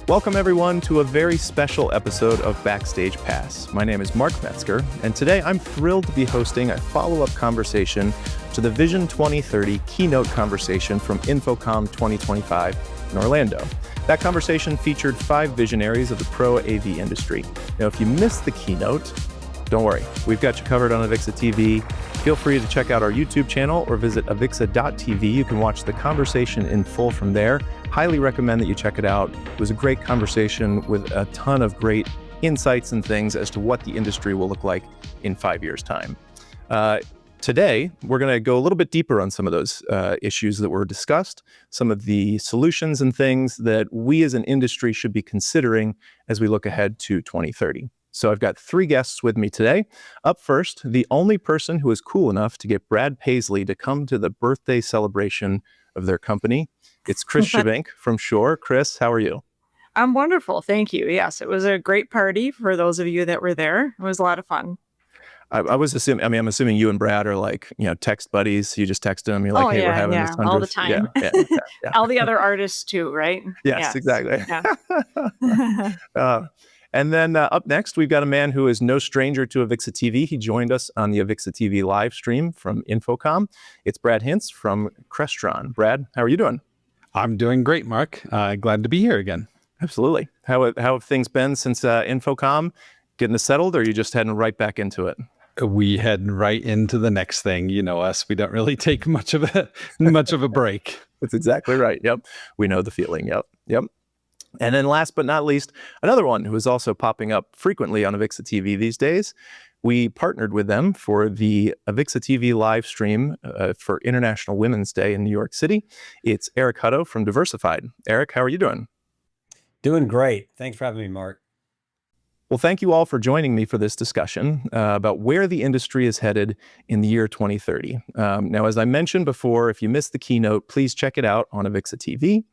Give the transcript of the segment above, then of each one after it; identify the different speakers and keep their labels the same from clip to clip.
Speaker 1: Welcome, everyone, to a very special episode of Backstage Pass. My name is Mark Metzger, and today I'm thrilled to be hosting a follow-up conversation to the Vision 2030 keynote conversation from InfoComm 2025 in Orlando. That conversation featured 5 visionaries of the pro AV industry. Now, if you missed the keynote, don't worry. We've got you covered on Avixa TV. Feel free to check out our YouTube channel or visit avixa.tv. You can watch the conversation in full from there. Highly recommend that you check it out. It was a great conversation with a ton of great insights and things as to what the industry will look like in 5 years' time. Today, we're going to go a little bit deeper on some of those issues that were discussed, some of the solutions and things that we as an industry should be considering as we look ahead to 2030. So I've got 3 guests with me today. Up first, the only person who is cool enough to get Brad Paisley to come to the birthday celebration of their company. It's Chris Schyvinck from Shure. Chris, how are you?
Speaker 2: I'm wonderful. Thank you. Yes, it was a great party for those of you that were there. It was a lot of fun.
Speaker 1: I'm assuming you and Brad are like, text buddies. You just text them. You're like, hey, we're having this 100th.
Speaker 2: All the time.
Speaker 1: Yeah.
Speaker 2: All the other artists too, right?
Speaker 1: Yes. Exactly.
Speaker 2: Yeah.
Speaker 1: And then up next, we've got a man who is no stranger to Avixa TV. He joined us on the Avixa TV live stream from InfoComm. It's Brad Hintze from Crestron. Brad, how are you doing?
Speaker 3: I'm doing great, Mark. Glad to be here again.
Speaker 1: Absolutely. How have things been since InfoComm? Getting settled, or are you just heading right back into it?
Speaker 3: We head right into the next thing. You know us. We don't really take much of a break.
Speaker 1: That's exactly right. Yep. We know the feeling. Yep. And then last but not least, another one who is also popping up frequently on Avixa TV these days. We partnered with them for the Avixa TV live stream for International Women's Day in New York City. It's Eric Hutto from Diversified. Eric, how are you doing?
Speaker 4: Doing great. Thanks for having me, Mark.
Speaker 1: Well, thank you all for joining me for this discussion about where the industry is headed in the year 2030. Now, as I mentioned before, if you missed the keynote, please check it out on Avixa TV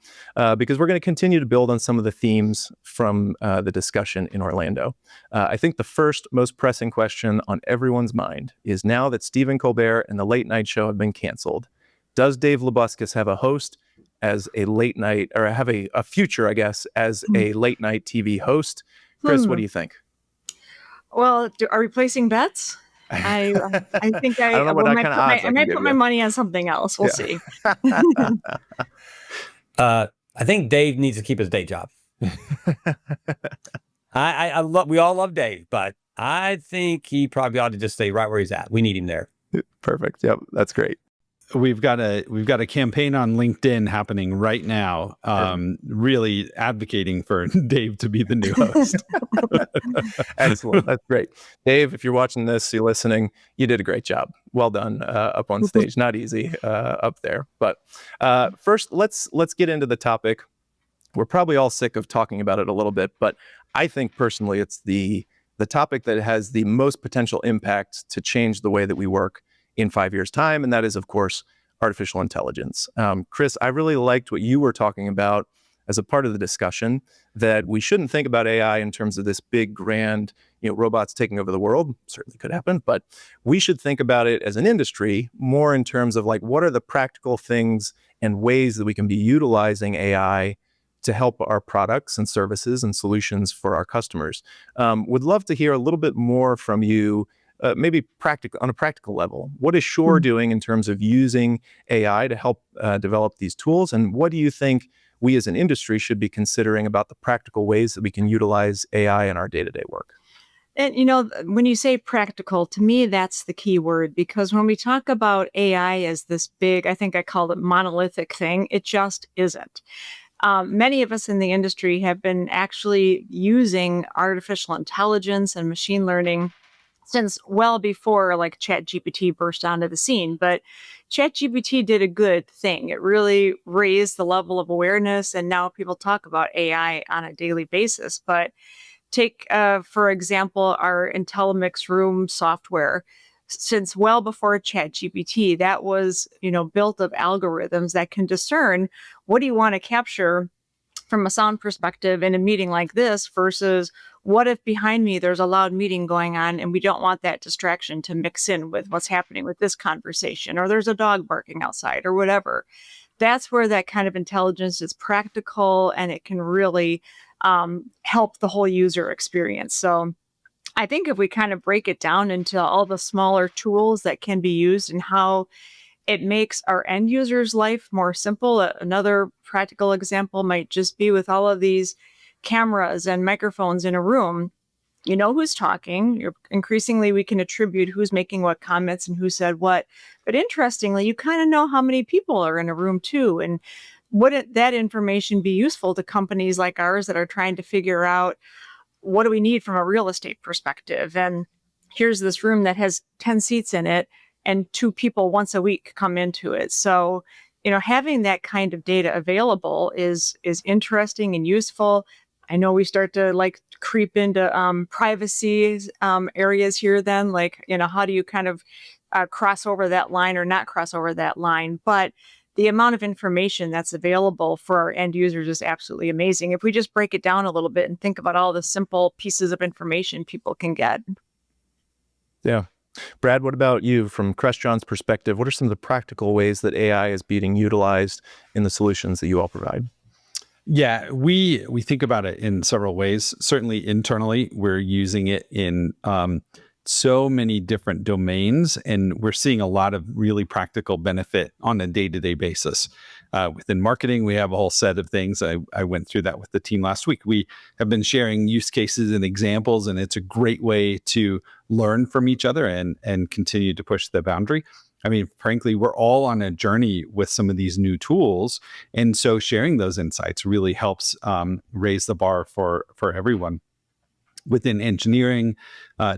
Speaker 1: because we're going to continue to build on some of the themes from the discussion in Orlando. I think the first most pressing question on everyone's mind is, now that Stephen Colbert and the Late Night Show have been canceled, does Dave Lebuscus have a host as a late night, or have a future, I guess, as a late night TV host? Chris, what do you think?
Speaker 2: Well, are we placing bets? I think
Speaker 1: I don't know what kind of odds
Speaker 2: I might put my money on something else. We'll see.
Speaker 4: I think Dave needs to keep his day job. We all love Dave, but I think he probably ought to just stay right where he's at. We need him there.
Speaker 1: Perfect. Yep, that's great.
Speaker 3: We've got a campaign on LinkedIn happening right now, really advocating for Dave to be the new host.
Speaker 1: Excellent. That's great. Dave, if you're watching this, you're listening, you did a great job. Well done up on stage. Not easy up there. But first, let's get into the topic. We're probably all sick of talking about it a little bit, but I think personally it's the topic that has the most potential impact to change the way that we work in 5 years' time, and that is, of course, artificial intelligence. Chris, I really liked what you were talking about as a part of the discussion, that we shouldn't think about AI in terms of this big, grand, robots taking over the world. Certainly could happen, but we should think about it as an industry more in terms of like, what are the practical things and ways that we can be utilizing AI to help our products and services and solutions for our customers. Would love to hear a little bit more from you. Maybe on a practical level, what is Shure doing in terms of using AI to help develop these tools? And what do you think we as an industry should be considering about the practical ways that we can utilize AI in our day-to-day work?
Speaker 2: And, when you say practical, to me, that's the key word, because when we talk about AI as this big, I think I called it monolithic thing, it just isn't. Many of us in the industry have been actually using artificial intelligence and machine learning since well before like ChatGPT burst onto the scene. But ChatGPT did a good thing. It really raised the level of awareness, and now people talk about AI on a daily basis. But take, for example, our IntelliMix Room software. Since well before ChatGPT, that was, built of algorithms that can discern what do you want to capture from a sound perspective in a meeting like this versus what if behind me there's a loud meeting going on and we don't want that distraction to mix in with what's happening with this conversation, or there's a dog barking outside or whatever. that's where that kind of intelligence is practical, and it can really help the whole user experience. So I think if we kind of break it down into all the smaller tools that can be used and how it makes our end users' life more simple. Another practical example might just be with all of these cameras and microphones in a room. You know who's talking. Increasingly, we can attribute who's making what comments and who said what. But interestingly, you kind of know how many people are in a room too. And would that information be useful to companies like ours that are trying to figure out what do we need from a real estate perspective? And here's this room that has 10 seats in it, and 2 people once a week come into it. So, having that kind of data available is interesting and useful. I know we start to creep into privacy areas here then, how do you kind of cross over that line or not cross over that line? But the amount of information that's available for our end users is absolutely amazing. If we just break it down a little bit and think about all the simple pieces of information people can get.
Speaker 1: Yeah. Brad, what about you from Crestron's perspective? What are some of the practical ways that AI is being utilized in the solutions that you all provide?
Speaker 3: Yeah, we think about it in several ways. Certainly internally, we're using it in so many different domains, and we're seeing a lot of really practical benefit on a day-to-day basis. Within marketing, we have a whole set of things. I went through that with the team last week. We have been sharing use cases and examples, and it's a great way to learn from each other and continue to push the boundary. I mean, frankly, we're all on a journey with some of these new tools. And so sharing those insights really helps raise the bar for everyone. Within engineering,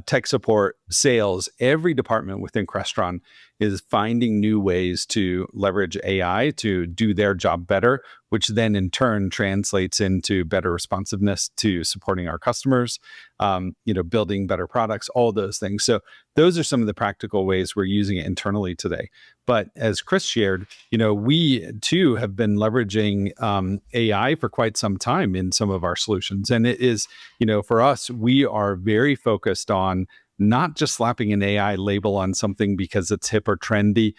Speaker 3: tech support, sales, every department within Crestron is finding new ways to leverage AI to do their job better, which then in turn translates into better responsiveness to supporting our customers, building better products, all those things. So those are some of the practical ways we're using it internally today. But as Chris shared, we too have been leveraging AI for quite some time in some of our solutions. And it is, for us, we are very focused on not just slapping an AI label on something because it's hip or trendy,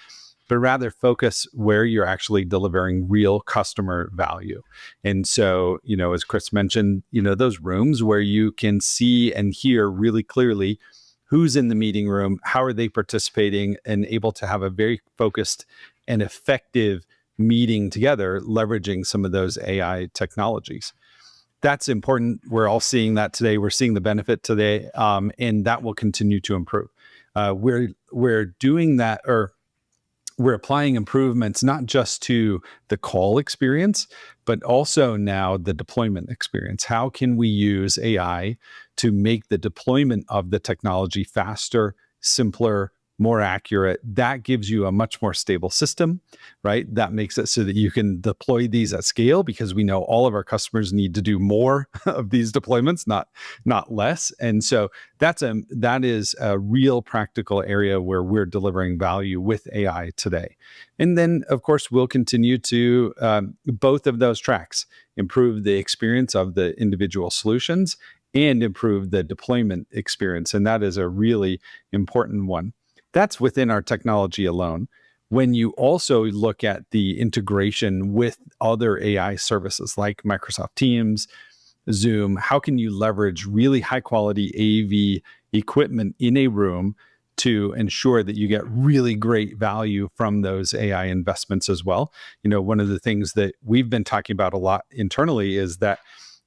Speaker 3: but rather focus where you're actually delivering real customer value. And so, as Chris mentioned, those rooms where you can see and hear really clearly who's in the meeting room, how are they participating, and able to have a very focused and effective meeting together, leveraging some of those AI technologies. That's important. We're all seeing that today. We're seeing the benefit today, and that will continue to improve. We're doing that, or we're applying improvements not just to the call experience, but also now the deployment experience. How can we use AI to make the deployment of the technology faster, simpler, more accurate? That gives you a much more stable system, right? That makes it so that you can deploy these at scale, because we know all of our customers need to do more of these deployments, not less. And so that is a real practical area where we're delivering value with AI today. And then, of course, we'll continue to both of those tracks, improve the experience of the individual solutions and improve the deployment experience. And that is a really important one. That's within our technology alone. When you also look at the integration with other AI services like Microsoft Teams, Zoom, how can you leverage really high quality AV equipment in a room to ensure that you get really great value from those AI investments as well? One of the things that we've been talking about a lot internally is that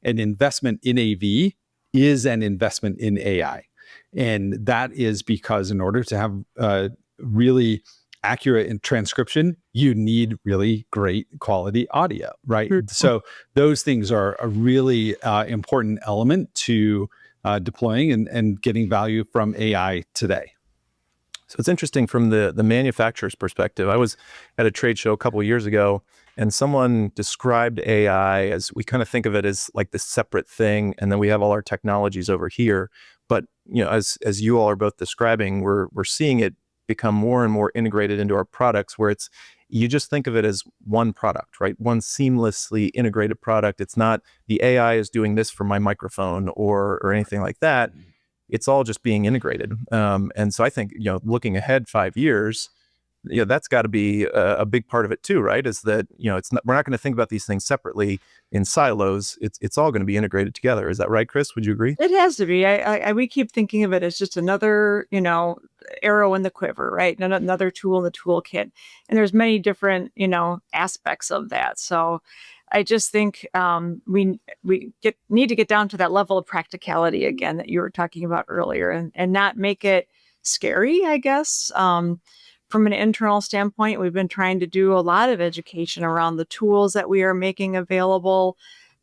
Speaker 3: an investment in AV is an investment in AI. And that is because in order to have really accurate transcription, you need really great quality audio, right? Mm-hmm. So those things are a really important element to deploying and getting value from AI today.
Speaker 1: So it's interesting from the manufacturer's perspective. I was at a trade show a couple of years ago, and someone described AI as, we kind of think of it as like this separate thing, and then we have all our technologies over here. But as you all are both describing, we're seeing it become more and more integrated into our products, where you just think of it as one product, right? One seamlessly integrated product. It's not the AI is doing this for my microphone or anything like that. It's all just being integrated. And so I think, looking ahead 5 years, that's got to be a big part of it too, right? Is that, we're not going to think about these things separately in silos. It's all going to be integrated together. Is that right, Chris? Would you agree?
Speaker 2: It has to be. We keep thinking of it as just another, arrow in the quiver, right? Another tool in the toolkit. And there's many different, aspects of that. So I just think we need to get down to that level of practicality again that you were talking about earlier, and not make it scary, I guess. From an internal standpoint, we've been trying to do a lot of education around the tools that we are making available,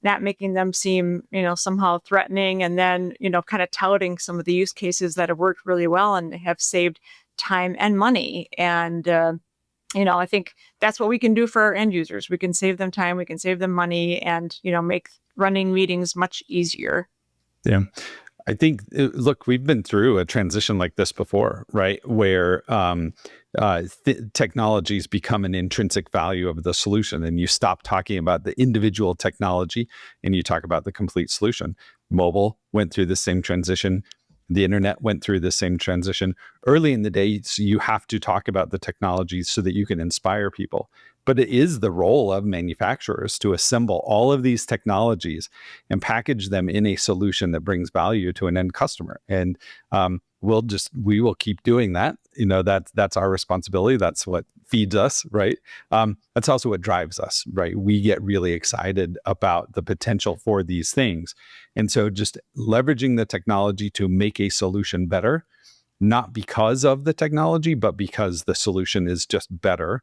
Speaker 2: not making them seem, somehow threatening, and then, kind of touting some of the use cases that have worked really well and have saved time and money. And, I think that's what we can do for our end users. We can save them time, we can save them money, and, make running meetings much easier.
Speaker 3: Yeah. I think, look, we've been through a transition like this before, right? Where technologies become an intrinsic value of the solution, and you stop talking about the individual technology and you talk about the complete solution. Mobile went through the same transition. The internet went through the same transition. Early in the day, so you have to talk about the technologies so that you can inspire people. But it is the role of manufacturers to assemble all of these technologies and package them in a solution that brings value to an end customer. And we will keep doing that. That's our responsibility. That's what feeds us, right? That's also what drives us, right? We get really excited about the potential for these things. And so just leveraging the technology to make a solution better, not because of the technology, but because the solution is just better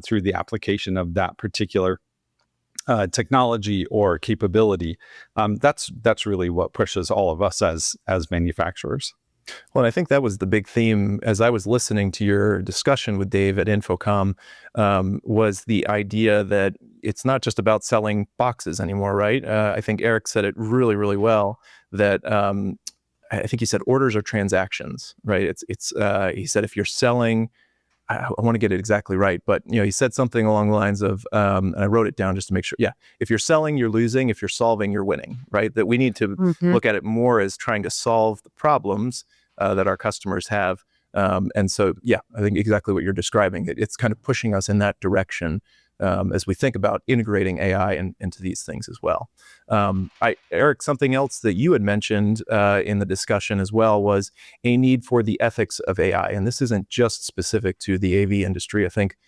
Speaker 3: through the application of that particular technology or capability. That's really what pushes all of us as manufacturers.
Speaker 1: Well, and I think that was the big theme as I was listening to your discussion with Dave at InfoComm, was the idea that it's not just about selling boxes anymore, right? I think Eric said it really, really well, that I think he said orders are transactions, right? He said if you're selling, I want to get it exactly right, but he said something along the lines of, and I wrote it down just to make sure. Yeah, if you're selling, you're losing. If you're solving, you're winning, right? That we need to look at it more as trying to solve the problems that our customers have. And so, yeah, I think exactly what you're describing. It's kind of pushing us in that direction as we think about integrating AI into these things as well. Eric, something else that you had mentioned in the discussion as well was a need for the ethics of AI. And this isn't just specific to the AV industry. I think,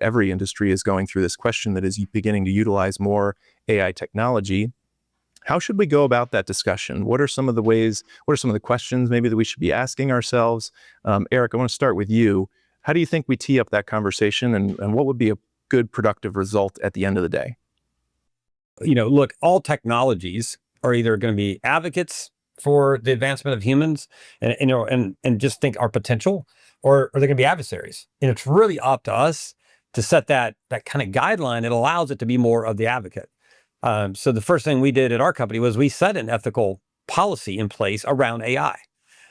Speaker 1: every industry is going through this question that is beginning to utilize more AI technology. How should we go about that discussion? What are some of the questions maybe that we should be asking ourselves? Eric, I want to start with you. How do you think we tee up that conversation, and what would be a good productive result at the end of the day?
Speaker 4: Look, all technologies are either going to be advocates for the advancement of humans and just think our potential, or they're going to be adversaries. And it's really up to us to set that kind of guideline that allows it to be more of the advocate. So the first thing we did at our company was we set an ethical policy in place around AI.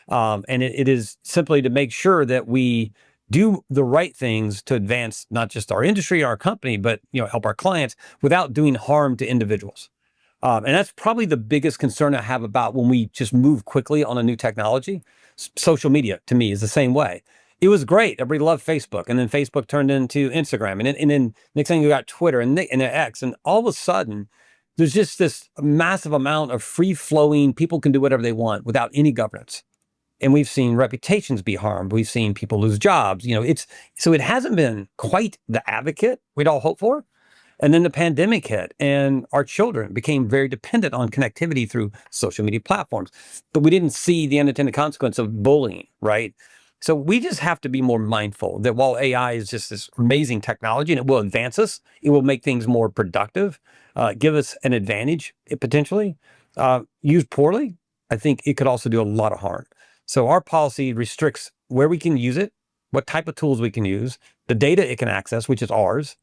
Speaker 4: And it is simply to make sure that we do the right things to advance not just our industry, our company, but help our clients without doing harm to individuals. And that's probably the biggest concern I have about when we just move quickly on a new technology. Social media, to me, is the same way. It was great. Everybody loved Facebook, and then Facebook turned into Instagram, and then next thing you got Twitter and X, and all of a sudden, there's just this massive amount of free-flowing, people can do whatever they want without any governance. And we've seen reputations be harmed. We've seen people lose jobs. So it hasn't been quite the advocate we'd all hope for. And then the pandemic hit, and our children became very dependent on connectivity through social media platforms. But we didn't see the unintended consequence of bullying, right? So we just have to be more mindful that while AI is just this amazing technology and it will advance us, it will make things more productive, give us an advantage potentially. Used poorly, I think it could also do a lot of harm. So our policy restricts where we can use it, what type of tools we can use, the data it can access, which is ours,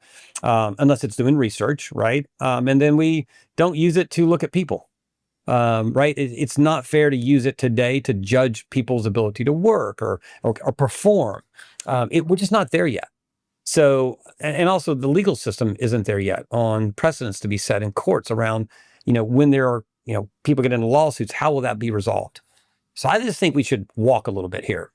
Speaker 4: unless it's doing research, right? And then we don't use it to look at people, right? It's not fair to use it today to judge people's ability to work or perform. We're just not there yet. So, and also the legal system isn't there yet on precedents to be set in courts around, when there are, people get into lawsuits, how will that be resolved? So I just think we should walk a little bit here.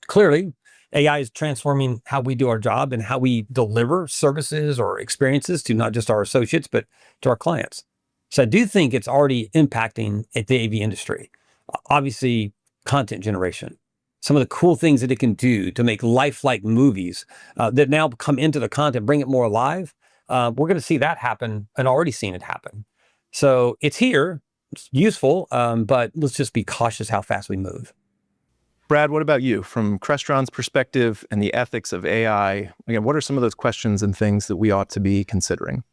Speaker 4: Clearly, AI is transforming how we do our job and how we deliver services or experiences to not just our associates, but to our clients. So I do think it's already impacting at the AV industry. Obviously, content generation, some of the cool things that it can do to make lifelike movies that now come into the content, bring it more alive. We're going to see that happen and already seen it happen. So it's here, it's useful, but let's just be cautious how fast we move.
Speaker 1: Brad, what about you? From Crestron's perspective and the ethics of AI, again, what are some of those questions and things that we ought to be considering?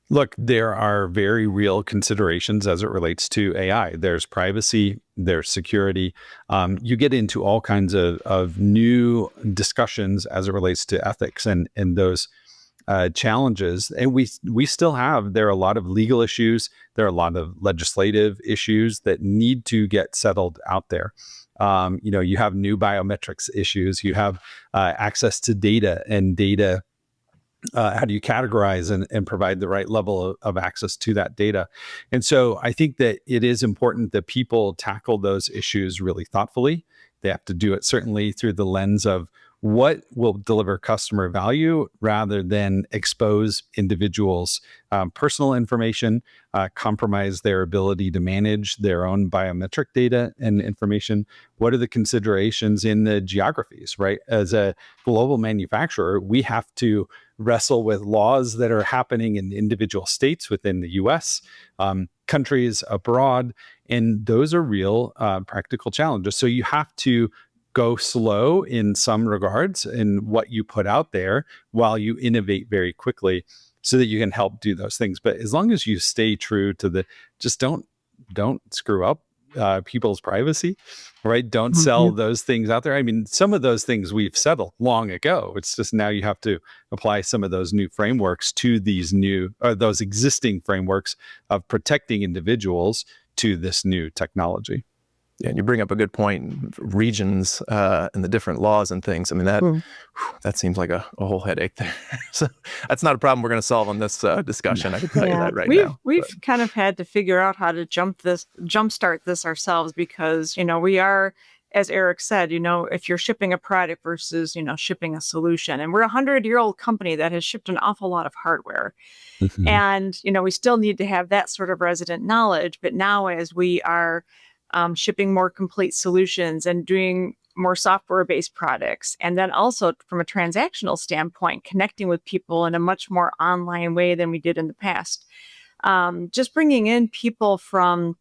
Speaker 3: Look, there are very real considerations as it relates to AI. There's privacy, there's security. You get into all kinds of new discussions as it relates to ethics and those challenges. And we still have, there are a lot of legal issues. There are a lot of legislative issues that need to get settled out there. You have new biometrics issues. You have access to data and data. How do you categorize and provide the right level of access to that data? And so I think that it is important that people tackle those issues really thoughtfully. They have to do it certainly through the lens of what will deliver customer value rather than expose individuals' personal information, compromise their ability to manage their own biometric data and information. What are the considerations in the geographies, right? As a global manufacturer, we have to wrestle with laws that are happening in individual states within the US, countries abroad, and those are real practical challenges. So you have to go slow in some regards in what you put out there while you innovate very quickly so that you can help do those things. But as long as you stay true to just don't screw up people's privacy, right? Don't sell those things out there. I mean, some of those things we've settled long ago. It's just now you have to apply some of those new frameworks to these those existing frameworks of protecting individuals to this new technology.
Speaker 1: Yeah, and you bring up a good point, regions and the different laws and things. I mean, that seems like a whole headache there. So that's not a problem we're going to solve on this discussion. I can tell you that right now.
Speaker 2: We've kind of had to figure out how to jumpstart this ourselves because, we are, as Eric said, if you're shipping a product versus, shipping a solution. And we're a 100-year-old company that has shipped an awful lot of hardware. Mm-hmm. And, we still need to have that sort of resident knowledge. But now as we are shipping more complete solutions and doing more software-based products. And then also from a transactional standpoint, connecting with people in a much more online way than we did in the past. Just bringing in people from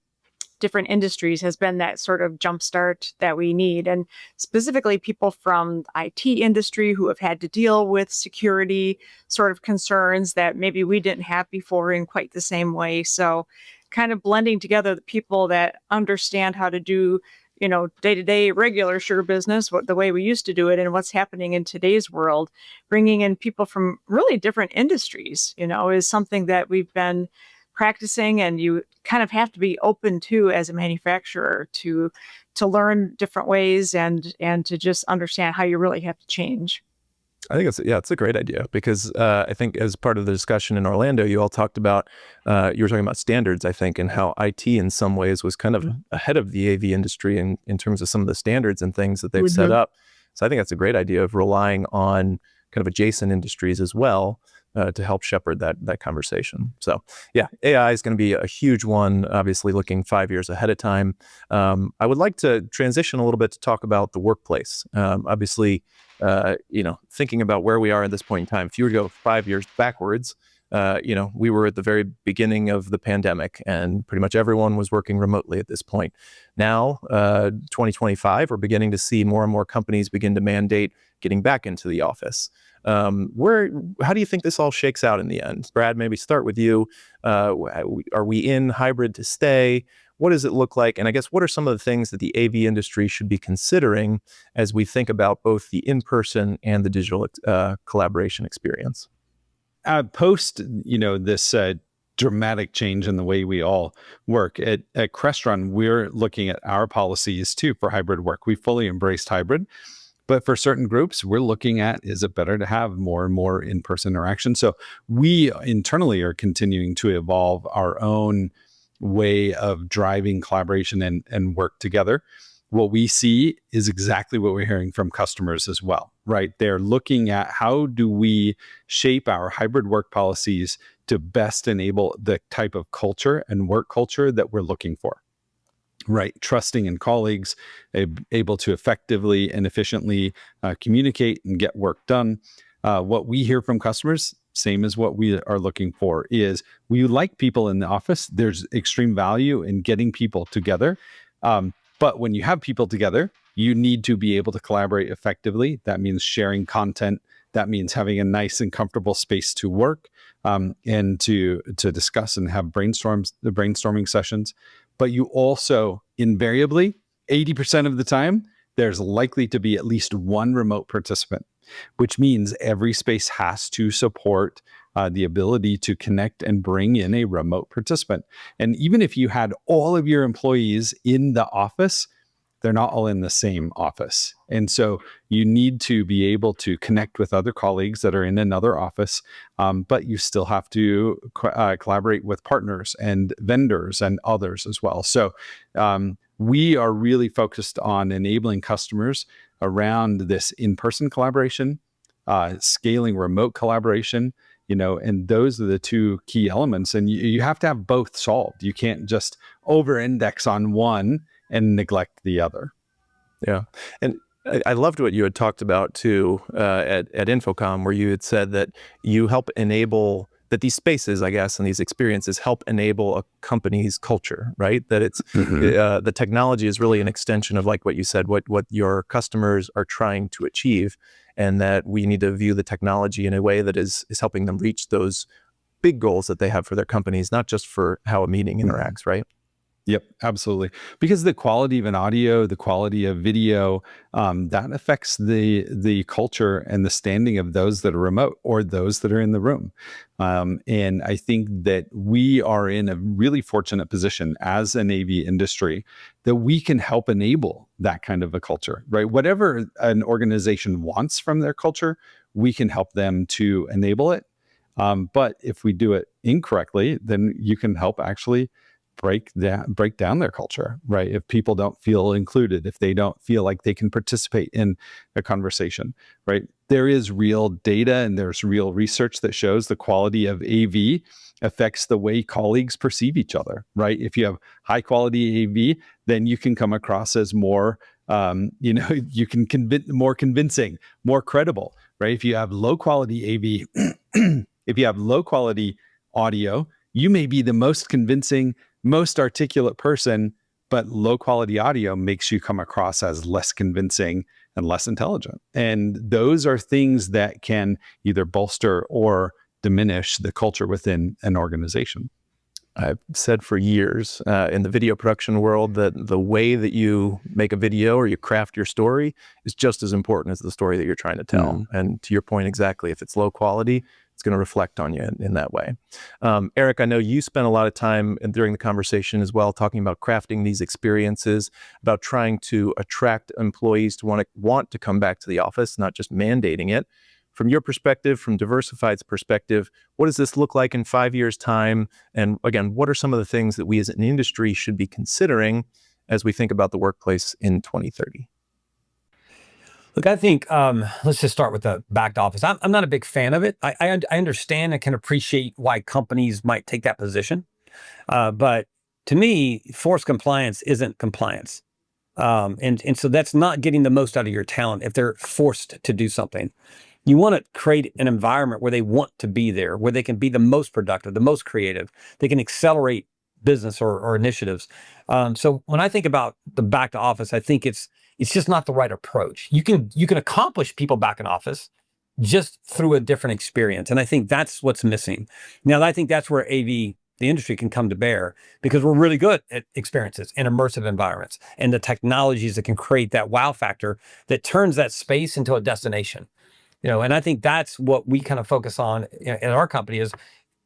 Speaker 2: different industries has been that sort of jumpstart that we need. And specifically people from the IT industry who have had to deal with security sort of concerns that maybe we didn't have before in quite the same way. So kind of blending together the people that understand how to do, day-to-day regular Shure business, the way we used to do it and what's happening in today's world, bringing in people from really different industries, is something that we've been practicing and you kind of have to be open to as a manufacturer to learn different ways and to just understand how you really have to change.
Speaker 1: I think it's a great idea because I think as part of the discussion in Orlando, you all talked about, you were talking about standards, I think, and how IT in some ways was kind of ahead of the AV industry in terms of some of the standards and things that they've set up. So I think that's a great idea of relying on kind of adjacent industries as well to help shepherd that conversation. So yeah, AI is going to be a huge one, obviously looking 5 years ahead of time. I would like to transition a little bit to talk about the workplace. Obviously, thinking about where we are at this point in time, if you were to go 5 years backwards, we were at the very beginning of the pandemic and pretty much everyone was working remotely at this point. Now, 2025, we're beginning to see more and more companies begin to mandate getting back into the office. How do you think this all shakes out in the end? Brad, maybe start with you. Are we in hybrid to stay? What does it look like? And I guess what are some of the things that the AV industry should be considering as we think about both the in-person and the digital collaboration experience?
Speaker 3: Post, this dramatic change in the way we all work at Crestron, we're looking at our policies too for hybrid work. We fully embraced hybrid. But for certain groups, we're looking at, is it better to have more and more in-person interaction? So we internally are continuing to evolve our own way of driving collaboration and work together. what we see is exactly what we're hearing from customers as well, right? They're looking at how do we shape our hybrid work policies to best enable the type of culture and work culture that we're looking for, right? Trusting in colleagues, able to effectively and efficiently communicate and get work done. What we hear from customers, same as what we are looking for, is we like people in the office. There's extreme value in getting people together. But when you have people together, you need to be able to collaborate effectively. That means sharing content. That means having a nice and comfortable space to work and to discuss and have brainstorming sessions. But you also invariably, 80% of the time, there's likely to be at least one remote participant, which means every space has to support the ability to connect and bring in a remote participant. And even if you had all of your employees in the office, they're not all in the same office. And so you need to be able to connect with other colleagues that are in another office, but you still have to collaborate with partners and vendors and others as well. So we are really focused on enabling customers around this in-person collaboration, scaling remote collaboration, and those are the two key elements. And you have to have both solved. You can't just over-index on one and neglect the other.
Speaker 1: Yeah. And I loved what you had talked about too at InfoComm, where you had said that you help enable that these spaces, I guess, and these experiences help enable a company's culture, right? That it's the technology is really an extension of, like what you said, what your customers are trying to achieve, and that we need to view the technology in a way that is helping them reach those big goals that they have for their companies, not just for how a meeting interacts, right?
Speaker 3: Yep, absolutely. Because the quality of an audio, the quality of video, that affects the culture and the standing of those that are remote or those that are in the room. And I think that we are in a really fortunate position as an AV industry that we can help enable that kind of a culture, right? Whatever an organization wants from their culture, we can help them to enable it. But if we do it incorrectly, then you can help actually break down their culture, right? If people don't feel included, if they don't feel like they can participate in a conversation, right? There is real data and there's real research that shows the quality of AV affects the way colleagues perceive each other, right? If you have high quality AV, then you can come across as more, you can more convincing, more credible, right? If you have low quality AV, if you have low quality audio, you may be the most convincing, most articulate person, but low quality audio makes you come across as less convincing and less intelligent. And those are things that can either bolster or diminish the culture within an organization.
Speaker 1: I've said for years in the video production world that the way that you make a video or you craft your story is just as important as the story that you're trying to tell. And to your point exactly, if it's low quality, it's going to reflect on you in that way. Eric, I know you spent a lot of time during the conversation as well talking about crafting these experiences, about trying to attract employees to want to come back to the office, not just mandating it. From your perspective, from Diversified's perspective, what does this look like in 5 years' time? And again, what are some of the things that we as an industry should be considering as we think about the workplace in 2030?
Speaker 4: Look, I think let's just start with the back office. I'm not a big fan of it. I understand and can appreciate why companies might take that position. But to me, forced compliance isn't compliance. And so that's not getting the most out of your talent if they're forced to do something. You want to create an environment where they want to be there, where they can be the most productive, the most creative. They can accelerate business or initiatives. So when I think about the back to office, I think it's just not the right approach. You can accomplish people back in office just through a different experience. And I think that's what's missing. Now, I think that's where AV, the industry, can come to bear, because we're really good at experiences and immersive environments and the technologies that can create that wow factor that turns that space into a destination. And I think that's what we kind of focus on in our company is,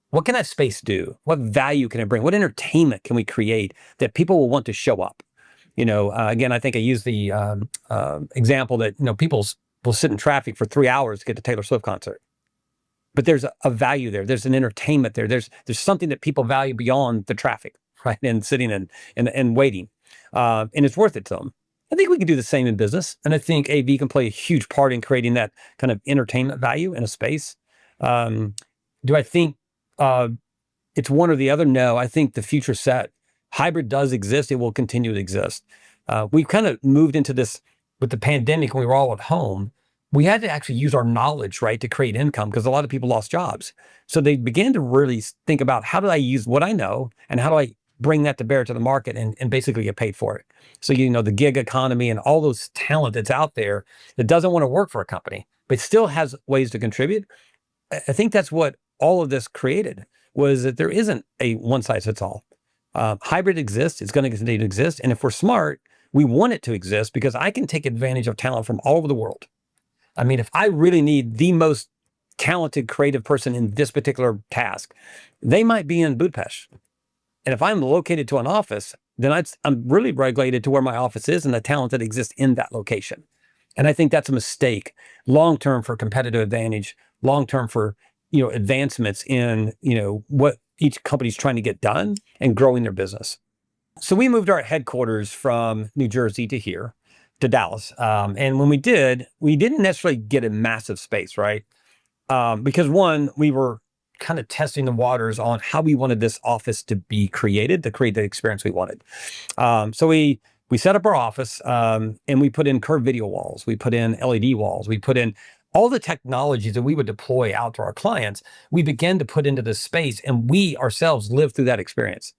Speaker 4: what can that space do? What value can it bring? What entertainment can we create that people will want to show up? Again, I think I use the example that, people will sit in traffic for 3 hours to get to Taylor Swift concert. But there's a value there. There's an entertainment there. There's something that people value beyond the traffic, right? And sitting and waiting. And it's worth it to them. I think we can do the same in business. And I think AV can play a huge part in creating that kind of entertainment value in a space. Do I think it's one or the other? No, I think the future set. Hybrid does exist. It will continue to exist. We've kind of moved into this with the pandemic when we were all at home. We had to actually use our knowledge, right, to create income because a lot of people lost jobs. So they began to really think about how do I use what I know and how do I bring that to bear to the market and basically get paid for it. So, the gig economy and all those talent that's out there that doesn't want to work for a company, but still has ways to contribute. I think that's what all of this created, was that there isn't a one size fits all. Hybrid exists. It's going to continue to exist. And if we're smart, we want it to exist because I can take advantage of talent from all over the world. I mean, if I really need the most talented creative person in this particular task, they might be in Budapest. And if I'm located to an office, then I'm really regulated to where my office is and the talent that exists in that location. And I think that's a mistake long-term for competitive advantage, long-term for, advancements in, what each company's trying to get done and growing their business. So we moved our headquarters from New Jersey to here, to Dallas. And when we did, we didn't necessarily get a massive space, right? Because one, we were kind of testing the waters on how we wanted this office to be created to create the experience we wanted. So we set up our office and we put in curved video walls. We put in LED walls. We put in all the technologies that we would deploy out to our clients. We began to put into this space and we ourselves lived through that experience.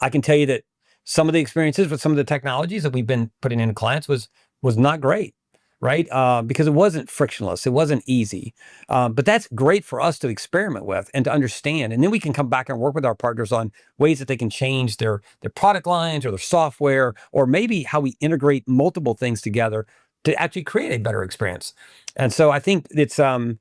Speaker 4: I can tell you that some of the experiences with some of the technologies that we've been putting into clients was not great. Right? Because it wasn't frictionless. It wasn't easy. But that's great for us to experiment with and to understand. And then we can come back and work with our partners on ways that they can change their product lines or their software, or maybe how we integrate multiple things together to actually create a better experience. And so I think it's when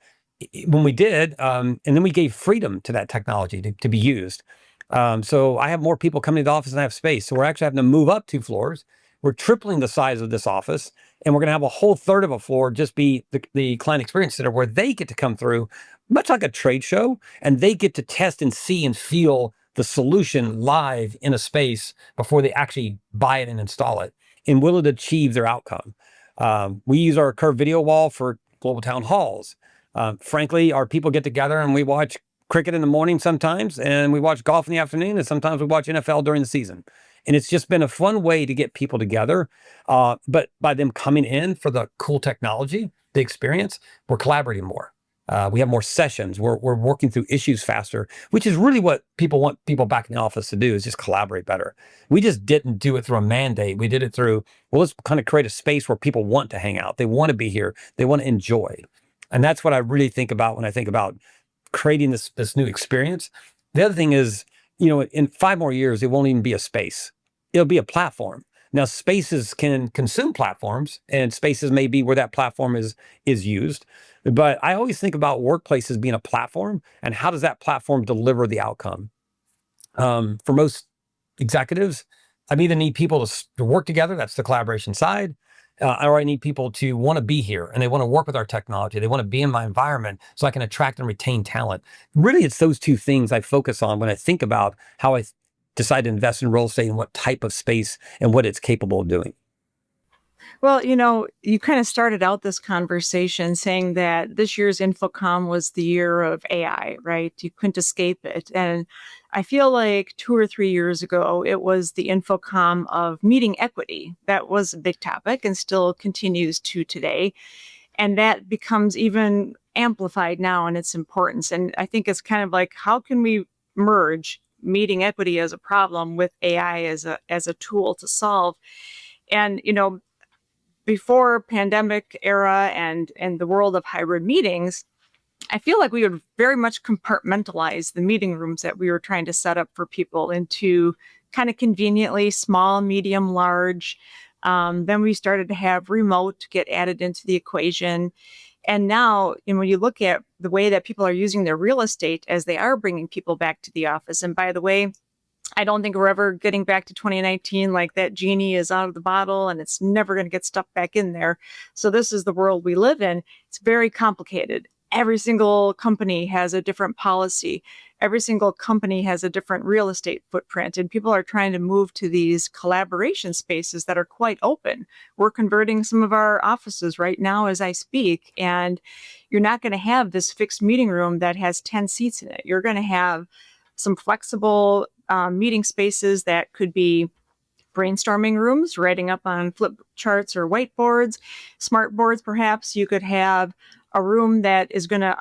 Speaker 4: we did, and then we gave freedom to that technology to be used. So I have more people coming to the office than I have space. So we're actually having to move up 2 floors. We're tripling the size of this office, and we're going to have a whole third of a floor just be the client experience center, where they get to come through, much like a trade show, and they get to test and see and feel the solution live in a space before they actually buy it and install it, and will it achieve their outcome. We use our curved video wall for global town halls. Frankly, our people get together and we watch cricket in the morning sometimes, and we watch golf in the afternoon, and sometimes we watch NFL during the season. And it's just been a fun way to get people together. But by them coming in for the cool technology, the experience, we're collaborating more. We have more sessions. We're working through issues faster, which is really what people want people back in the office to do, is just collaborate better. We just didn't do it through a mandate. We did it through, well, let's kind of create a space where people want to hang out. They want to be here. They want to enjoy. And that's what I really think about when I think about creating this new experience. The other thing is, in 5 more years, it won't even be a space. It'll be a platform. Now, spaces can consume platforms, and spaces may be where that platform is used. But I always think about workplaces being a platform, and how does that platform deliver the outcome? For most executives, I either need people to work together. That's the collaboration side. Or I need people to want to be here and they want to work with our technology. They want to be in my environment so I can attract and retain talent. Really, it's those 2 things I focus on when I think about how I decide to invest in real estate and what type of space and what it's capable of doing.
Speaker 2: Well, you kind of started out this conversation saying that this year's InfoComm was the year of AI, right? You couldn't escape it. And I feel like 2 or 3 years ago, it was the InfoComm of meeting equity. That was a big topic and still continues to today. And that becomes even amplified now in its importance. And I think it's kind of like, how can we merge meeting equity as a problem with AI as a tool to solve? And, before pandemic era and the world of hybrid meetings, I feel like we would very much compartmentalize the meeting rooms that we were trying to set up for people into kind of conveniently small, medium, large. Then we started to have remote get added into the equation. And now, when you look at the way that people are using their real estate as they are bringing people back to the office, and by the way, I don't think we're ever getting back to 2019, like that genie is out of the bottle and it's never going to get stuffed back in there. So this is the world we live in. It's very complicated. every single company has a different policy. Every single company has a different real estate footprint, and people are trying to move to these collaboration spaces that are quite open. We're converting some of our offices right now as I speak, and you're not going to have this fixed meeting room that has 10 seats in it. You're going to have some flexible meeting spaces that could be brainstorming rooms, writing up on flip charts or whiteboards, smart boards perhaps. You could have a room that is going to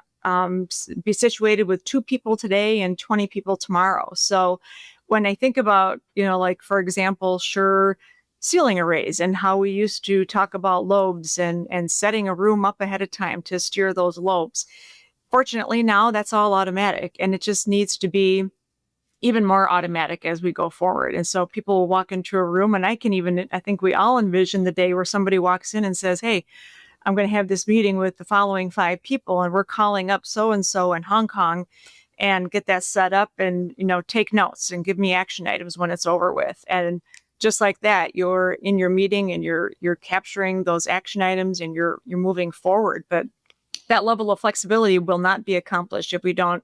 Speaker 2: be situated with 2 people today and 20 people tomorrow. So when I think about, like, for example, Shure ceiling arrays and how we used to talk about lobes and setting a room up ahead of time to steer those lobes. Fortunately, now that's all automatic, and it just needs to be even more automatic as we go forward. And so people will walk into a room, and I think we all envision the day where somebody walks in and says, hey, I'm going to have this meeting with the following 5 people, and we're calling up so-and-so in Hong Kong and get that set up and, take notes and give me action items when it's over with. And just like that, you're in your meeting and you're capturing those action items and you're moving forward. But that level of flexibility will not be accomplished if we don't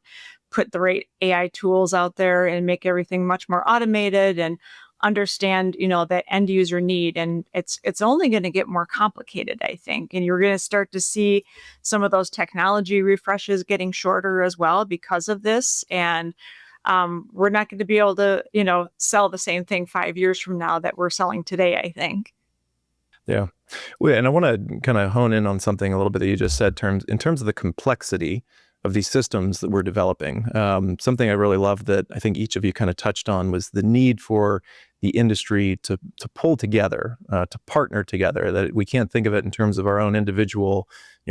Speaker 2: put the right AI tools out there and make everything much more automated and understand, that end user need. And it's only going to get more complicated, I think. And you're going to start to see some of those technology refreshes getting shorter as well because of this. And we're not going to be able to, sell the same thing 5 years from now that we're selling today, I think.
Speaker 1: Yeah. Well, and I want to kind of hone in on something a little bit that you just said in terms of the complexity of these systems that we're developing. Something I really love that I think each of you kind of touched on was the need for the industry to pull together, to partner together, that we can't think of it in terms of our own individual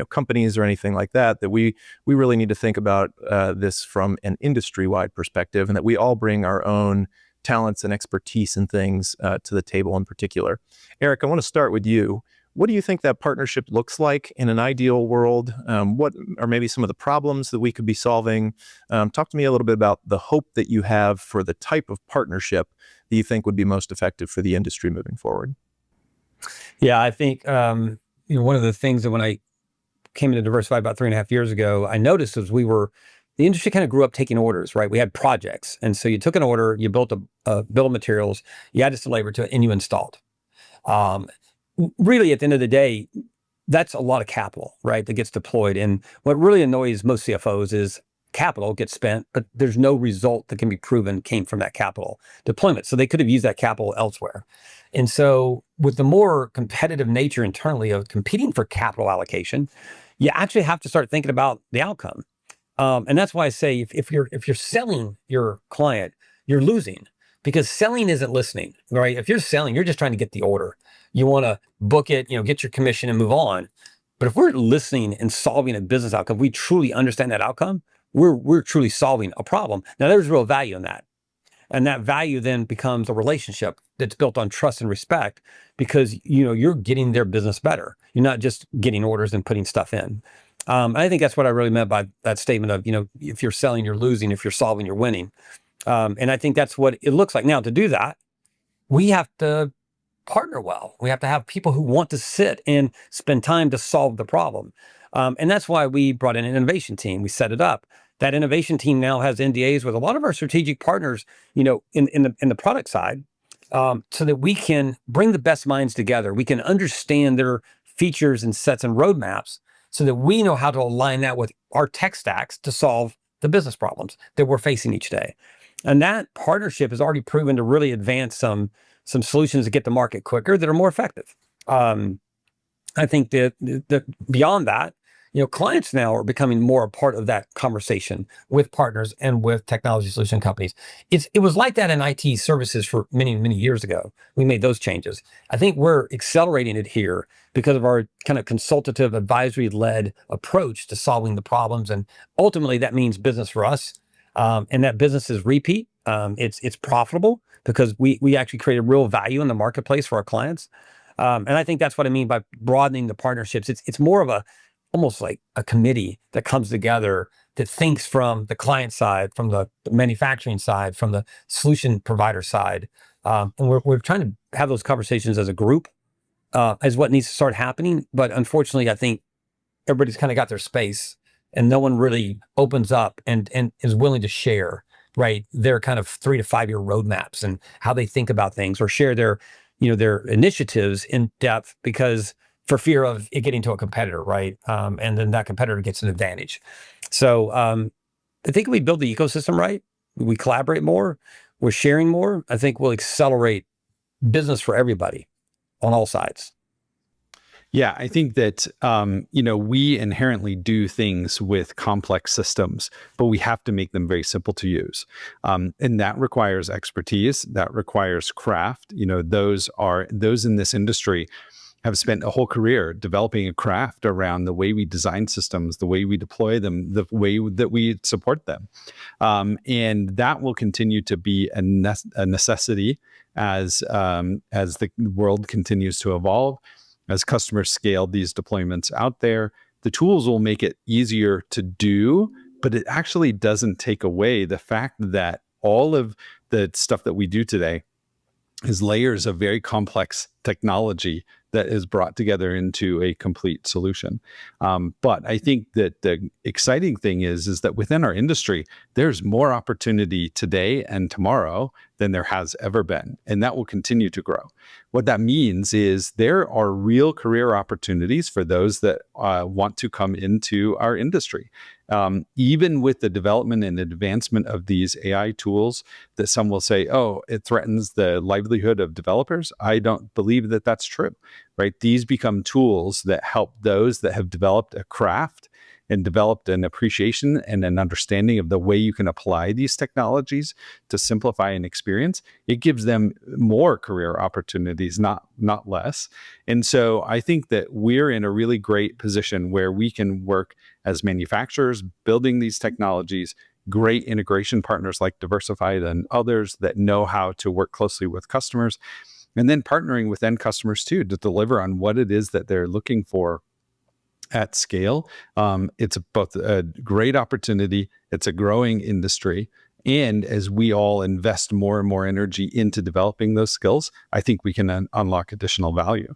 Speaker 1: companies or anything like that, that we really need to think about this from an industry-wide perspective, and that we all bring our own talents and expertise and things to the table in particular. Eric, I want to start with you. What do you think that partnership looks like in an ideal world? What are maybe some of the problems that we could be solving? Talk to me a little bit about the hope that you have for the type of partnership that you think would be most effective for the industry moving forward.
Speaker 4: Yeah, I think one of the things that when I came into Diversified about 3.5 years ago, I noticed was the industry kind of grew up taking orders, right? We had projects. And so you took an order, you built a bill of materials, you added some labor to it, and you installed. Really, at the end of the day, that's a lot of capital, right, that gets deployed. And what really annoys most CFOs is capital gets spent, but there's no result that can be proven came from that capital deployment. So they could have used that capital elsewhere. And so with the more competitive nature internally of competing for capital allocation, you actually have to start thinking about the outcome. And that's why I say if you're selling your client, you're losing, because selling isn't listening, right? If you're selling, you're just trying to get the order. You want to book it, get your commission and move on. But if we're listening and solving a business outcome, we truly understand that outcome, we're truly solving a problem. Now there's real value in that. And that value then becomes a relationship that's built on trust and respect, because you're getting their business better. You're not just getting orders and putting stuff in. I think that's what I really meant by that statement of, if you're selling, you're losing. If you're solving, you're winning. And I think that's what it looks like. Now, to do that, we have to partner well. We have to have people who want to sit and spend time to solve the problem. And that's why we brought in an innovation team. We set it up. That innovation team now has NDAs with a lot of our strategic partners, in the product side, so that we can bring the best minds together. We can understand their features and sets and roadmaps, so that we know how to align that with our tech stacks to solve the business problems that we're facing each day. And that partnership has already proven to really advance some solutions that get to market quicker, that are more effective. I think that beyond that, clients now are becoming more a part of that conversation with partners and with technology solution companies. It was like that in IT services for many, many years ago. We made those changes. I think we're accelerating it here because of our kind of consultative, advisory-led approach to solving the problems. And ultimately, that means business for us. And that business is repeat. It's profitable because we actually create a real value in the marketplace for our clients. And I think that's what I mean by broadening the partnerships. It's more of almost like a committee that comes together that thinks from the client side, from the manufacturing side, from the solution provider side. And we're trying to have those conversations as a group, as what needs to start happening. But unfortunately, I think everybody's kind of got their space and no one really opens up and is willing to share, right, their kind of 3 to 5 year roadmaps and how they think about things, or share their, their initiatives in depth, because for fear of it getting to a competitor, right? And then that competitor gets an advantage. So I think if we build the ecosystem right, we collaborate more, we're sharing more, I think we'll accelerate business for everybody on all sides.
Speaker 3: Yeah, I think that, we inherently do things with complex systems, but we have to make them very simple to use. And that requires expertise, that requires craft. Those in this industry have spent a whole career developing a craft around the way we design systems, the way we deploy them, the way that we support them. And that will continue to be a necessity as the world continues to evolve. As customers scale these deployments out there, the tools will make it easier to do, but it actually doesn't take away the fact that all of the stuff that we do today is layers of very complex technology that is brought together into a complete solution. But I think that the exciting thing is that within our industry, there's more opportunity today and tomorrow than there has ever been, and that will continue to grow. What that means is there are real career opportunities for those that want to come into our industry. Even with the development and advancement of these AI tools that some will say, oh, it threatens the livelihood of developers. I don't believe that that's true, right? These become tools that help those that have developed a craft and developed an appreciation and an understanding of the way you can apply these technologies to simplify an experience. It gives them more career opportunities, not less. And so I think that we're in a really great position where we can work as manufacturers building these technologies, great integration partners like Diversified and others that know how to work closely with customers, and then partnering with end customers too to deliver on what it is that they're looking for at scale. It's both a great opportunity, it's a growing industry, and as we all invest more and more energy into developing those skills, I think we can unlock additional value.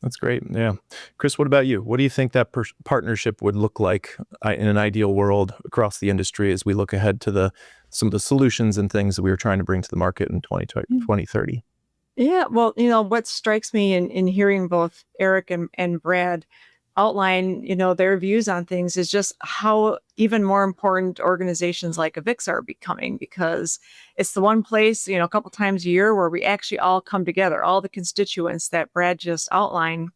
Speaker 1: That's great. Yeah. Chris, what about you? What do you think that partnership would look like in an ideal world across the industry as we look ahead to some of the solutions and things that we were trying to bring to the market in 2030?
Speaker 2: Yeah, well, what strikes me in hearing both Eric and Brad outline, their views on things is just how even more important organizations like AVIX are becoming, because it's the one place, a couple times a year where we actually all come together, all the constituents that Brad just outlined,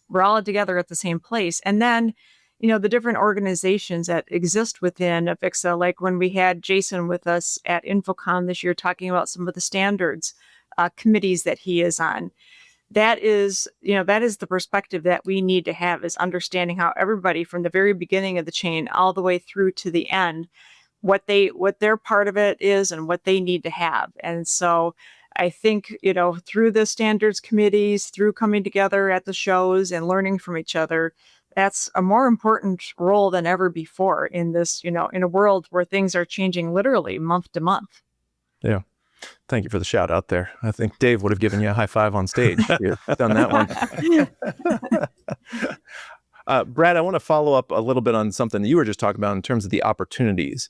Speaker 2: we're all together at the same place. And then, the different organizations that exist within AVIXA, like when we had Jason with us at InfoComm this year, talking about some of the standards committees that he is on. That is the perspective that we need to have, is understanding how everybody from the very beginning of the chain all the way through to the end, what their part of it is and what they need to have. And so I think, through the standards committees, through coming together at the shows and learning from each other, that's a more important role than ever before in this, in a world where things are changing literally month to month.
Speaker 1: Yeah. Thank you for the shout out there. I think Dave would have given you a high five on stage. You've done that one. Brad, I want to follow up a little bit on something that you were just talking about in terms of the opportunities.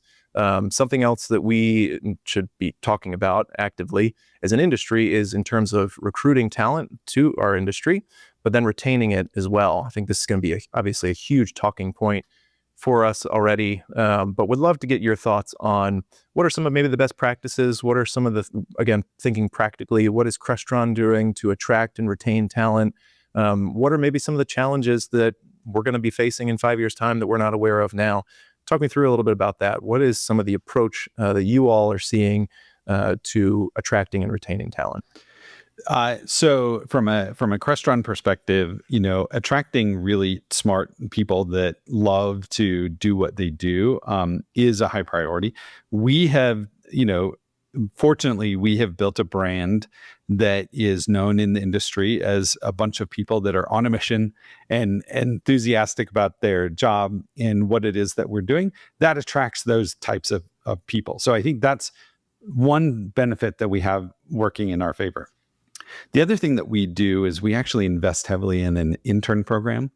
Speaker 1: Something else that we should be talking about actively as an industry is in terms of recruiting talent to our industry, but then retaining it as well. I think this is going to be obviously a huge talking point for us already, but would love to get your thoughts on what are some of maybe the best practices, what are some of the, again, thinking practically, what is Crestron doing to attract and retain talent? What are maybe some of the challenges that we're going to be facing in 5 years' time that we're not aware of now? Talk me through a little bit about that. What is some of the approach that you all are seeing to attracting and retaining talent?
Speaker 3: So from a Crestron perspective, attracting really smart people that love to do what they do is a high priority. We have, fortunately, we have built a brand that is known in the industry as a bunch of people that are on a mission and enthusiastic about their job and what it is that we're doing. That attracts those types of people. So I think that's one benefit that we have working in our favor. The other thing that we do is we actually invest heavily in an intern program,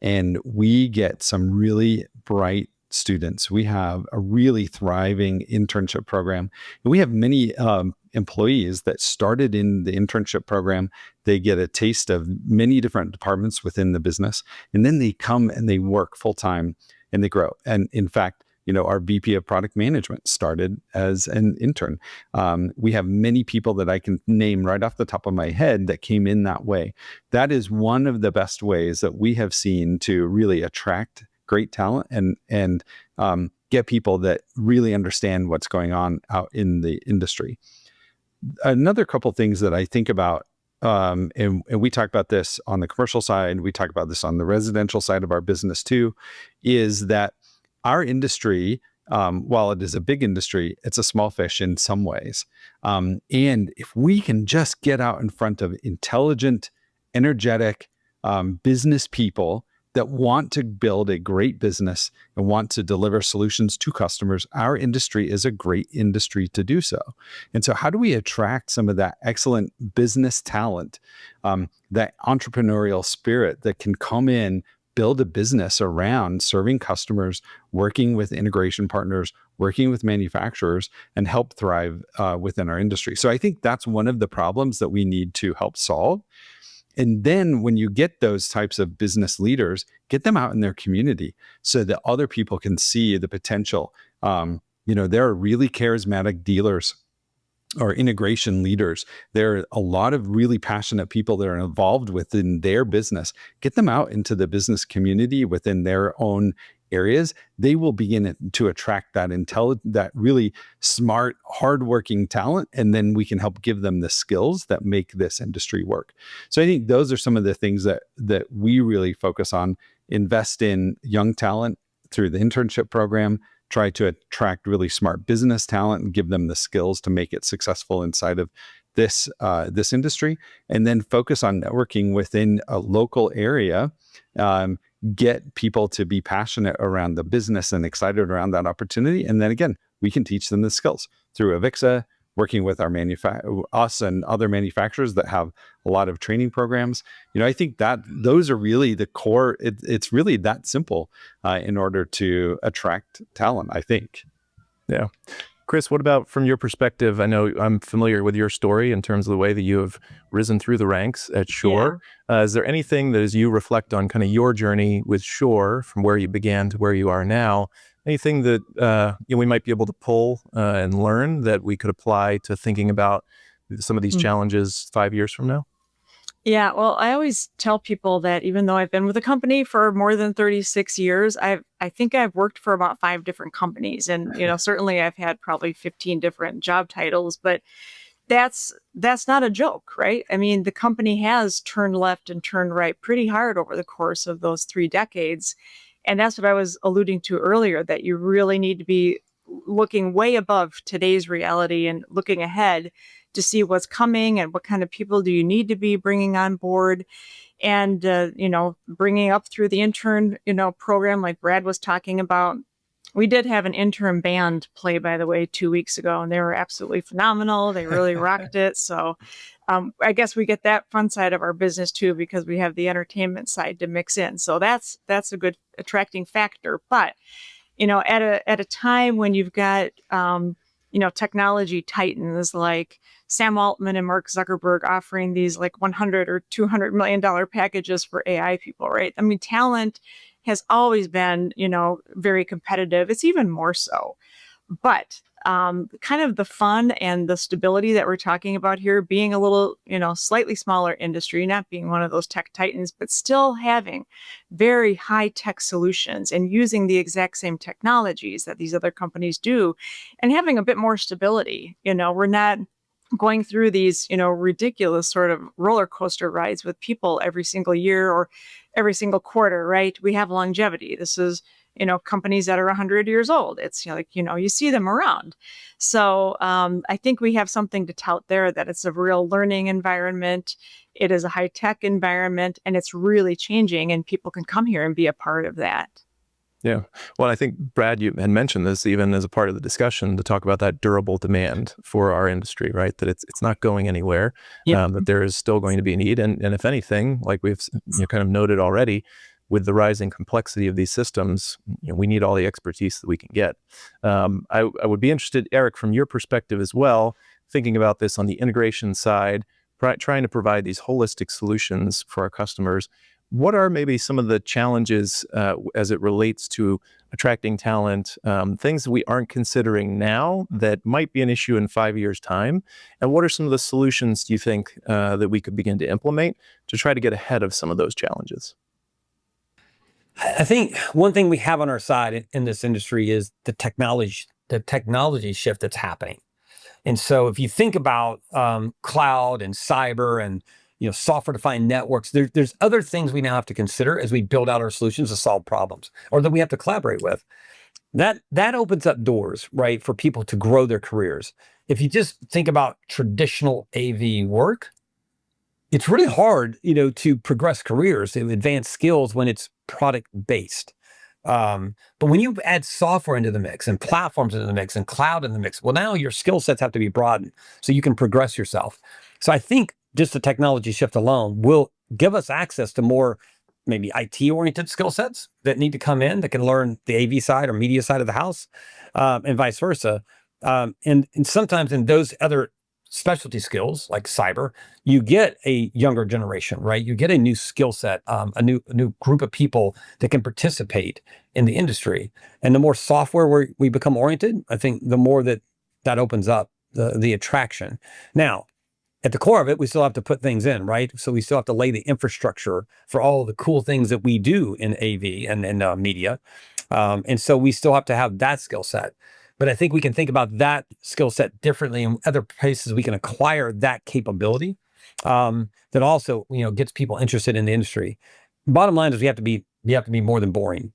Speaker 3: and we get some really bright students. We have a really thriving internship program. And we have many employees that started in the internship program. They get a taste of many different departments within the business, and then they come and they work full time and they grow. And in fact, our VP of product management started as an intern. We have many people that I can name right off the top of my head that came in that way. That is one of the best ways that we have seen to really attract great talent and get people that really understand what's going on out in the industry. Another couple things that I think about, and we talk about this on the commercial side, we talk about this on the residential side of our business too, is that our industry, while it is a big industry, it's a small fish in some ways. And if we can just get out in front of intelligent, energetic business people that want to build a great business and want to deliver solutions to customers, our industry is a great industry to do so. And so how do we attract some of that excellent business talent, that entrepreneurial spirit that can come in, build a business around serving customers, working with integration partners, working with manufacturers, and help thrive within our industry? So I think that's one of the problems that we need to help solve. And then when you get those types of business leaders, get them out in their community so that other people can see the potential. There are really charismatic dealers or integration leaders. There are a lot of really passionate people that are involved within their business. Get them out into the business community within their own areas. They will begin to attract that really smart, hardworking talent, and then we can help give them the skills that make this industry work. So I think those are some of the things that we really focus on. Invest in young talent through the internship program, try to attract really smart business talent and give them the skills to make it successful inside of this industry, and then focus on networking within a local area. Get people to be passionate around the business and excited around that opportunity. And then again, we can teach them the skills through Avixa, working with our us and other manufacturers that have a lot of training programs. I think that those are really the core. It's really that simple in order to attract talent, I think.
Speaker 1: Yeah. Chris, what about from your perspective? I know I'm familiar with your story in terms of the way that you have risen through the ranks at Shure. Yeah. Is there anything that as you reflect on kind of your journey with Shure from where you began to where you are now, anything that we might be able to pull and learn that we could apply to thinking about some of these challenges 5 years from now?
Speaker 2: Yeah, well, I always tell people that even though I've been with the company for more than 36 years, I think I've worked for about 5 different companies. And, certainly I've had probably 15 different job titles, but that's not a joke, right? I mean, the company has turned left and turned right pretty hard over the course of those 3 decades. And that's what I was alluding to earlier, that you really need to be looking way above today's reality and looking ahead to see what's coming and what kind of people do you need to be bringing on board, and, bringing up through the intern, program like Brad was talking about. We did have an intern band play, by the way, 2 weeks ago, and they were absolutely phenomenal. They really rocked it. So I guess we get that fun side of our business too, because we have the entertainment side to mix in. So that's a good attracting factor. But, at a time when you've got, technology titans like Sam Altman and Mark Zuckerberg offering these like $100 or $200 million packages for AI people, right? I mean, talent has always been, very competitive. It's even more so. But kind of the fun and the stability that we're talking about here, being a little, slightly smaller industry, not being one of those tech titans, but still having very high tech solutions and using the exact same technologies that these other companies do, and having a bit more stability. We're not going through these, ridiculous sort of roller coaster rides with people every single year or every single quarter, right? We have longevity. This is, companies that are 100 years old. It's you see them around. So I think we have something to tout there, that it's a real learning environment. It is a high tech environment, and it's really changing, and people can come here and be a part of that.
Speaker 1: Yeah. Well, I think, Brad, you had mentioned this even as a part of the discussion to talk about that durable demand for our industry, right? That it's not going anywhere, that there is still going to be a need. And if anything, like we've kind of noted already, with the rising complexity of these systems, we need all the expertise that we can get. I would be interested, Eric, from your perspective as well, thinking about this on the integration side, trying to provide these holistic solutions for our customers. What are maybe some of the challenges as it relates to attracting talent, things that we aren't considering now that might be an issue in 5 years' time? And what are some of the solutions, do you think, that we could begin to implement to try to get ahead of some of those challenges?
Speaker 4: I think one thing we have on our side in this industry is the technology shift that's happening. And so if you think about cloud and cyber and software-defined networks, there's other things we now have to consider as we build out our solutions to solve problems, or that we have to collaborate with. That opens up doors, right, for people to grow their careers. If you just think about traditional AV work, it's really hard, to progress careers and advance skills when it's product-based. But when you add software into the mix and platforms into the mix and cloud in the mix, well, now your skill sets have to be broadened so you can progress yourself. So I think just the technology shift alone will give us access to more maybe IT-oriented skill sets that need to come in, that can learn the AV side or media side of the house, and vice versa. And sometimes in those other specialty skills like cyber, you get a younger generation, right? You get a new skill set, a new group of people that can participate in the industry. And the more software we become oriented, I think the more that opens up the attraction. Now, at the core of it, we still have to put things in, right? So we still have to lay the infrastructure for all the cool things that we do in AV and media. And so we still have to have that skill set. But I think we can think about that skill set differently in other places we can acquire that capability that also, gets people interested in the industry. Bottom line is we have to be more than boring,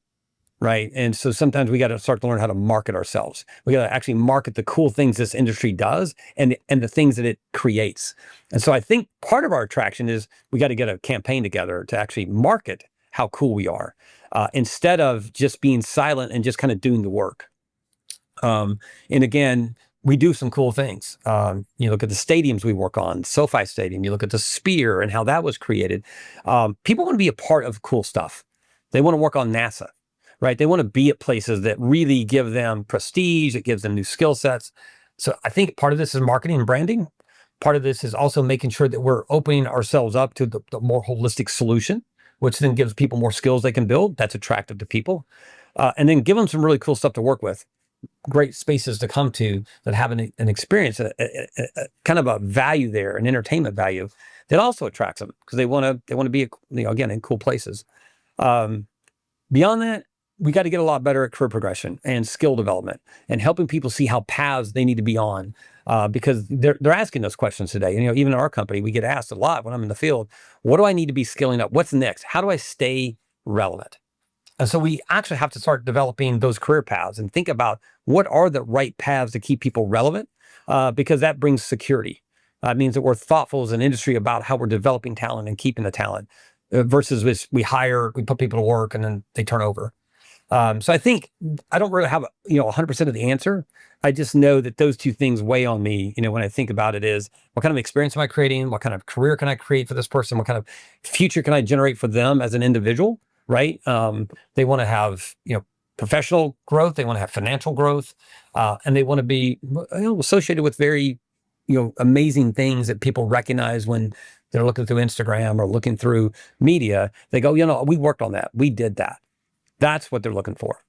Speaker 4: right? And so sometimes we got to start to learn how to market ourselves. We got to actually market the cool things this industry does and the things that it creates. And so I think part of our attraction is we got to get a campaign together to actually market how cool we are instead of just being silent and just kind of doing the work. And again, we do some cool things. You look at the stadiums we work on, SoFi Stadium, you look at the Sphere and how that was created. People want to be a part of cool stuff. They want to work on NASA, right? They want to be at places that really give them prestige, it gives them new skill sets. So I think part of this is marketing and branding. Part of this is also making sure that we're opening ourselves up to the more holistic solution, which then gives people more skills they can build. That's attractive to people. And then give them some really cool stuff to work with. Great spaces to come to that have an experience, a kind of a value there, an entertainment value that also attracts them because they want to be, again, in cool places. Beyond that, we got to get a lot better at career progression and skill development and helping people see how paths they need to be on because they're asking those questions today. Even in our company, we get asked a lot when I'm in the field, what do I need to be skilling up? What's next? How do I stay relevant? And so we actually have to start developing those career paths and think about what are the right paths to keep people relevant, because that brings security. It means that we're thoughtful as an industry about how we're developing talent and keeping the talent versus we put people to work and then they turn over. So I think I don't really have 100% of the answer. I just know that those two things weigh on me. When I think about it is what kind of experience am I creating? What kind of career can I create for this person? What kind of future can I generate for them as an individual? Right? They want to have, professional growth. They want to have financial growth, and they want to be associated with very, amazing things that people recognize when they're looking through Instagram or looking through media. They go, we worked on that. We did that. That's what they're looking for.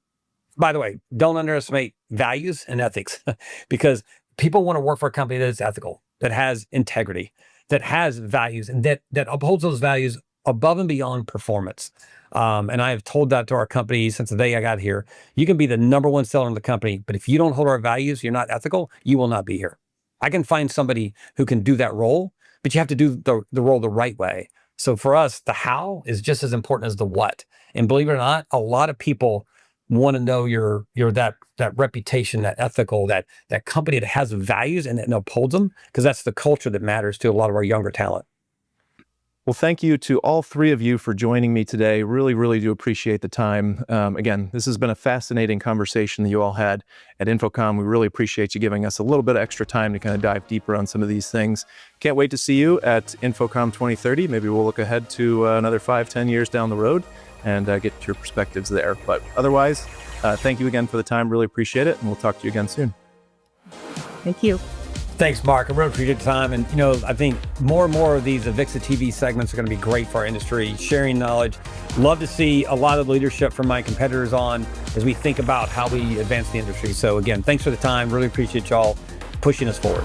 Speaker 4: By the way, don't underestimate values and ethics because people want to work for a company that is ethical, that has integrity, that has values, and that upholds those values above and beyond performance. And I have told that to our company since the day I got here. You can be the number one seller in the company, but if you don't hold our values, you're not ethical, you will not be here. I can find somebody who can do that role, but you have to do the role the right way. So for us, the how is just as important as the what. And believe it or not, a lot of people want to know you're that reputation, that ethical, that company that has values and that upholds them, because that's the culture that matters to a lot of our younger talent.
Speaker 1: Well, thank you to all three of you for joining me today. Really, really do appreciate the time. Again, this has been a fascinating conversation that you all had at InfoComm. We really appreciate you giving us a little bit of extra time to kind of dive deeper on some of these things. Can't wait to see you at InfoComm 2030. Maybe we'll look ahead to another 5-10 years down the road. and get your perspectives there. But otherwise, thank you again for the time. Really appreciate it. And we'll talk to you again soon.
Speaker 2: Thank you.
Speaker 4: Thanks, Mark. I really appreciate the time. And, I think more and more of these Avixa TV segments are going to be great for our industry, sharing knowledge. Love to see a lot of leadership from my competitors on as we think about how we advance the industry. So again, thanks for the time. Really appreciate y'all pushing us forward.